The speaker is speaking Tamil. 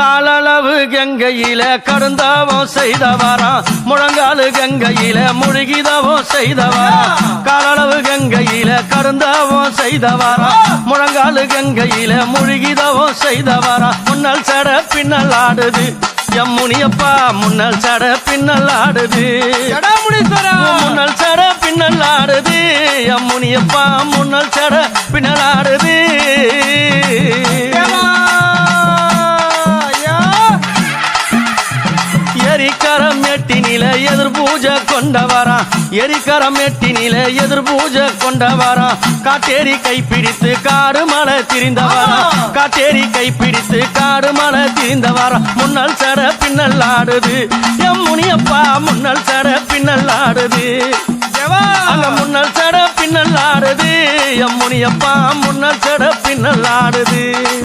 காலளவு கங்கையில கடுந்தாவம் செய்தவராம் முழங்காலு கங்கையில முழுகிதவம் செய்தவராம் காலளவு கங்கையில கடுந்தாவம் செய்தவராம் முழங்காலு கங்கையில முழுகிதவம் செய்தவராம் முன்னல் சட பின்னல் ஆடுது முனியப்பா முன்னல் சட பின்னல் ஆடுது முன்னல் சட பின்னல் ஆடுது முனியப்பா முன்னல் சட பின்னல் ஆடுது எரிக்கரம் எட்டினில எதிர் பூஜை கொண்டவராம் எரிக்கரம் எட்டினில எதிர் பூஜை கொண்டவராம் காட்டேரி கைப்பிடித்து காடு மலை திரிந்தவராம் காட்டேரி கைப்பிடித்து காடு மலை திரிந்தவராம் முன்னல் சட பின்னல் ஆடுது முனியப்பா முன்னல் சட பின்னல் ஆடுது அங்க முன்னல் சட பின்னல் ஆடுது முனியப்பா முன்னல் சட பின்னல் ஆடுது